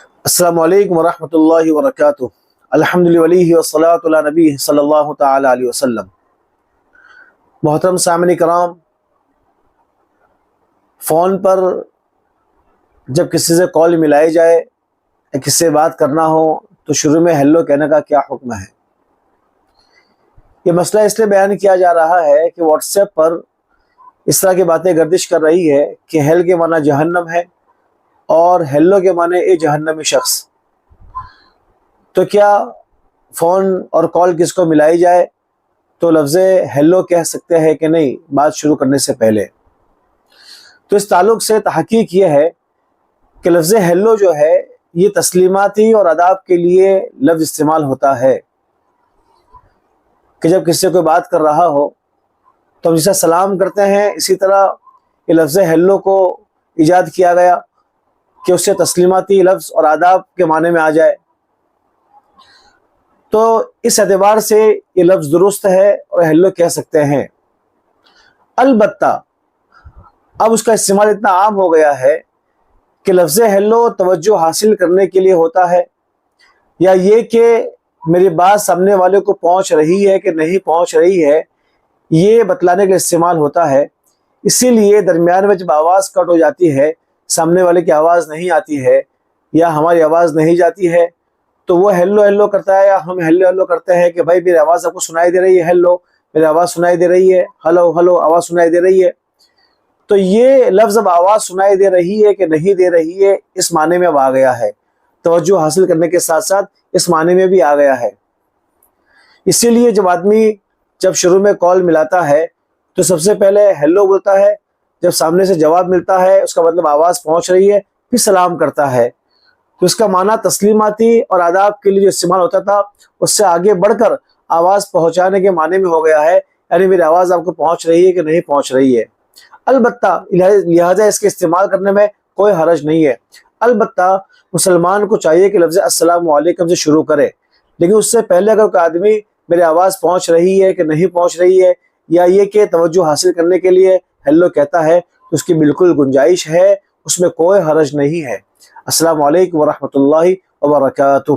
السلام علیکم ورحمۃ اللہ وبرکاتہ۔ الحمدللہ ولیہ والصلاۃ علی نبی صلی اللہ تعالی علیہ وسلم۔ محترم سامعین کرام، فون پر جب کسی سے کال ملائی جائے یا کسی سے بات کرنا ہو تو شروع میں ہیلو کہنے کا کیا حکم ہے؟ یہ مسئلہ اس لیے بیان کیا جا رہا ہے کہ واٹس ایپ پر اس طرح کی باتیں گردش کر رہی ہے کہ ہیل کے معنی جہنم ہے اور ہیلو کے معنی اے جہنمی شخص۔ تو کیا فون اور کال کس کو ملائی جائے تو لفظ ہیلو کہہ سکتے ہیں کہ نہیں بات شروع کرنے سے پہلے؟ تو اس تعلق سے تحقیق یہ ہے کہ لفظ ہیلو جو ہے یہ تسلیماتی اور آداب کے لیے لفظ استعمال ہوتا ہے کہ جب کسی سے کوئی بات کر رہا ہو تو ہم جیسا سلام کرتے ہیں اسی طرح یہ لفظ ہیلو کو ایجاد کیا گیا کہ اس سے تسلیماتی لفظ اور آداب کے معنی میں آ جائے۔ تو اس اعتبار سے یہ لفظ درست ہے اور ہیلو کہہ سکتے ہیں۔ البتہ اب اس کا استعمال اتنا عام ہو گیا ہے کہ لفظ ہیلو توجہ حاصل کرنے کے لیے ہوتا ہے یا یہ کہ میری بات سامنے والے کو پہنچ رہی ہے کہ نہیں پہنچ رہی ہے یہ بتلانے کے لیے استعمال ہوتا ہے۔ اسی لیے درمیان میں جب آواز کٹ ہو جاتی ہے، سامنے والے کی آواز نہیں آتی ہے یا ہماری آواز نہیں جاتی ہے تو وہ ہیلو ہیلو کرتا ہے یا ہم ہیلو ہیلو کرتے ہیں کہ بھائی میری آواز آپ کو سنائی دے رہی ہے، ہیلو میری آواز سنائی دے رہی ہے، ہلو ہلو آواز سنائی دے رہی ہے۔ تو یہ لفظ اب آواز سنائی دے رہی ہے کہ نہیں دے رہی ہے اس معنی میں اب آ گیا ہے، توجہ حاصل کرنے کے ساتھ ساتھ اس معنی میں بھی آ گیا ہے۔ اسی لیے جب آدمی جب شروع میں کال ملاتا ہے تو سب سے پہلے ہیلو بولتا ہے، جب سامنے سے جواب ملتا ہے اس کا مطلب آواز پہنچ رہی ہے، پھر سلام کرتا ہے۔ تو اس کا معنی تسلیماتی اور آداب کے لیے جو استعمال ہوتا تھا اس سے آگے بڑھ کر آواز پہنچانے کے معنی میں ہو گیا ہے، یعنی میری آواز آپ کو پہنچ رہی ہے کہ نہیں پہنچ رہی ہے۔ البتہ لہٰذا اس کے استعمال کرنے میں کوئی حرج نہیں ہے۔ البتہ مسلمان کو چاہیے کہ لفظ السلام علیکم سے شروع کرے، لیکن اس سے پہلے اگر کوئی آدمی میری آواز پہنچ رہی ہے کہ نہیں پہنچ رہی ہے یا یہ کہ توجہ حاصل کرنے کے لیے ہیلو کہتا ہے تو اس کی بالکل گنجائش ہے، اس میں کوئی حرج نہیں ہے۔ السلام علیکم ورحمۃ اللہ وبرکاتہ۔